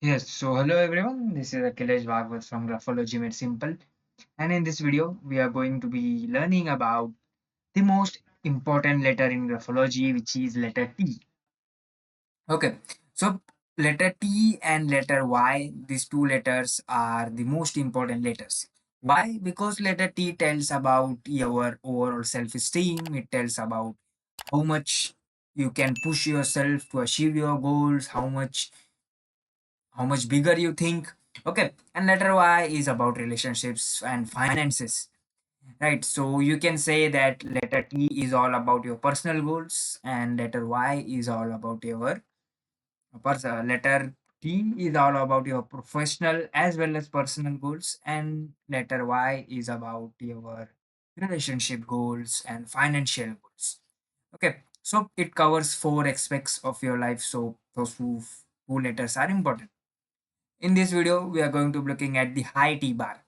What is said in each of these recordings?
Yes, so hello everyone, this is Akhilesh Bhagwat from Graphology Made Simple, and in this video we are going to be learning about the most important letter in graphology, which is letter T. Okay, so letter T and letter Y, these two letters are the most important letters. Why? Because letter T tells about your overall self-esteem, it tells about how much you can push yourself to achieve your goals, how much bigger you think. Okay, and letter Y is about relationships and finances, right? So you can say that letter T is all about your personal goals and letter Y is all about your letter T is all about your professional as well as personal goals, and letter Y is about your relationship goals and financial goals. Okay, so it covers four aspects of your life, so those two letters are important. In this video, we are going to be looking at the high T bar.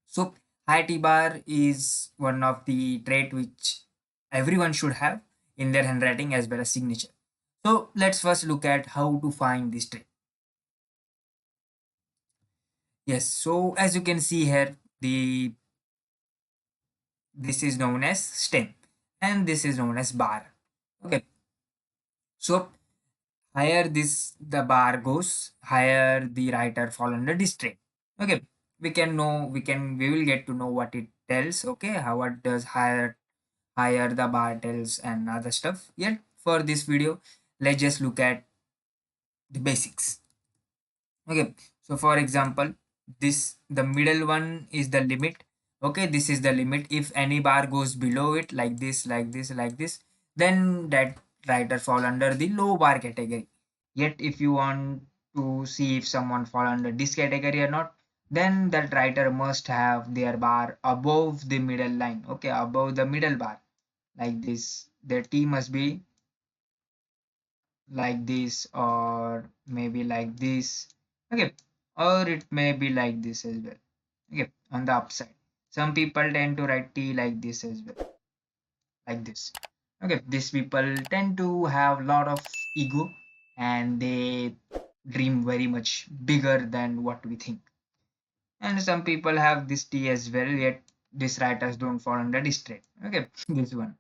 So high T bar is one of the trait which everyone should have in their handwriting as well as signature. So let's first look at how to find this trait. Yes, so as you can see here, the this is known as stem and this is known as bar. Okay, so higher this the bar goes, higher the writer fall under this trait. Okay, we will get to know what it tells. Okay, how what does higher the bar tells and other stuff. Yet for this video, let's just look at the basics. Okay, so for example, this the middle one is the limit. Okay, this is the limit. If any bar goes below it, like this, like this, like this, then that writer fall under the low bar category. Yet if you want to see if someone fall under this category or not, then that writer must have their bar above the middle line. Okay, above the middle bar, like this. Their T must be like this, or maybe like this. Okay, or it may be like this as well. Okay, on the upside, some people tend to write T like this as well, like this. Okay, these people tend to have a lot of ego and they dream very much bigger than what we think. And some people have this T as well, yet these writers don't fall under this trait. Okay, this one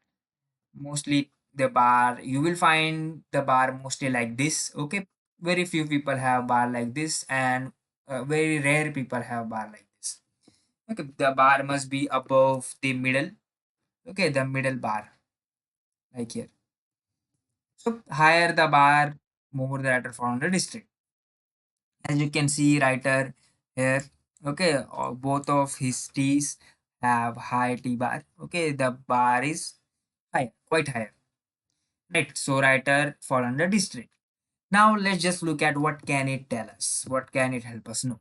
mostly the bar, you will find the bar mostly like this. Okay, very few people have bar like this, and very rare people have bar like this. Okay, the bar must be above the middle. Okay, the middle bar, like here. So higher the bar, more the writer found the district. As you can see writer here. Okay, both of his t's have high t bar. Okay, the bar is high, quite higher, right? So writer fall under district. Now let's just look at what can it tell us? What can it help us know?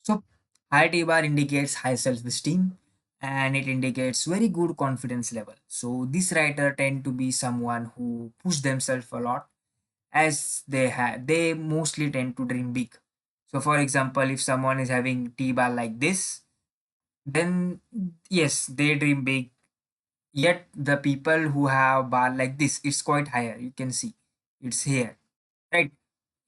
So high T bar indicates high self-esteem and it indicates very good confidence level. So this writer tend to be someone who push themselves a lot, as they mostly tend to dream big. So for example, if someone is having T bar like this, then yes, they dream big. Yet the people who have bar like this, it's quite higher. You can see it's here, right?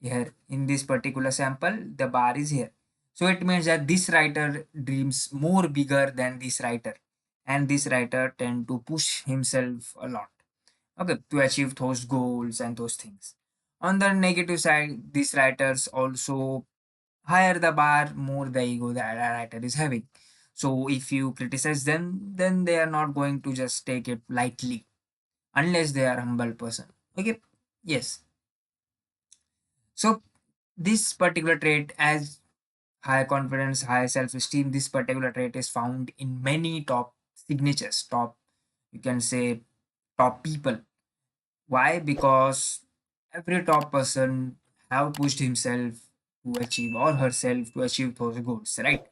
Here in this particular sample the bar is here, so it means that this writer dreams more bigger than this writer, and this writer tend to push himself a lot, okay, to achieve those goals and those things. On the negative side, these writers also higher the bar, more the ego that a writer is having. So if you criticize them, then they are not going to just take it lightly unless they are humble person. Okay, yes. So this particular trait, as high confidence, high self-esteem, this particular trait is found in many top signatures, top, you can say, top people. Why? Because every top person have pushed himself to achieve or herself to achieve those goals, right?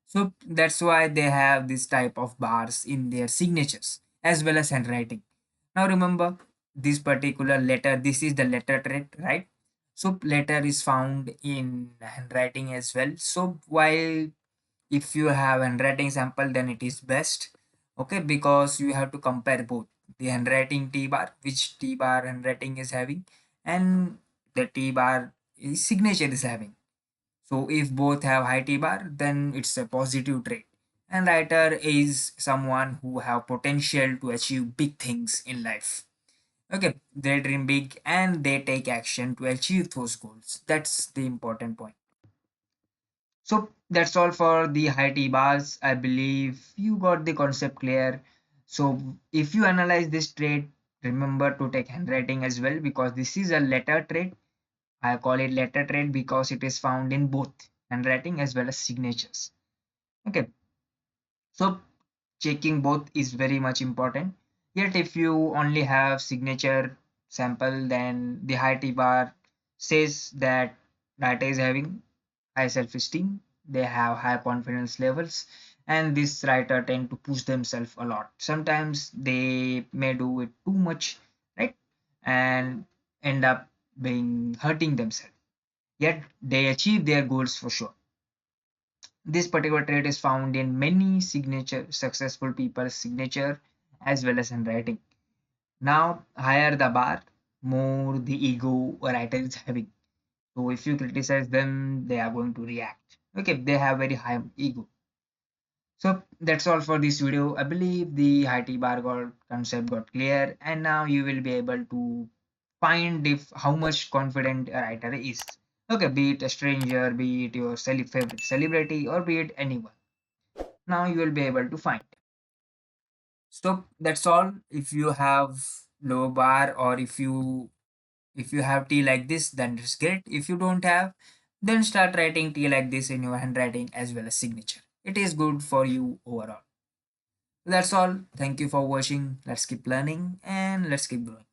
So that's why they have this type of bars in their signatures as well as handwriting. Now remember this particular letter, this is the letter trait, right? So letter is found in handwriting as well. So while if you have handwriting sample, then it is best, okay, because you have to compare both the handwriting t bar, which t bar handwriting is having, and the T bar is signature is having. So if both have high T bar, then it's a positive trait. And writer is someone who have potential to achieve big things in life. Okay, they dream big and they take action to achieve those goals. That's the important point. So that's all for the high T bars. I believe you got the concept clear. So if you analyze this trait, remember to take handwriting as well because this is a letter trait. I call it letter trait because it is found in both handwriting as well as signatures. Okay, so checking both is very much important. Yet if you only have signature sample, then the high T bar says that data is having high self-esteem, they have high confidence levels, and this writer tend to push themselves a lot. Sometimes they may do it too much, right? And end up being hurting themselves. Yet they achieve their goals for sure. This particular trait is found in many signature successful people's signature as well as handwriting. Now, higher the bar, more the ego a writer is having. So if you criticize them, they are going to react. Okay, they have very high ego. So that's all for this video. I believe the high T bar got concept got clear, and now you will be able to find if how much confident a writer is. Okay, be it a stranger, be it your favorite celebrity, or be it anyone. Now you will be able to find. So that's all. If you have low bar or if you have tea like this, then it's great. If you don't have, then start writing tea like this in your handwriting as well as signature. It is good for you overall. That's all. Thank you for watching. Let's keep learning and let's keep growing.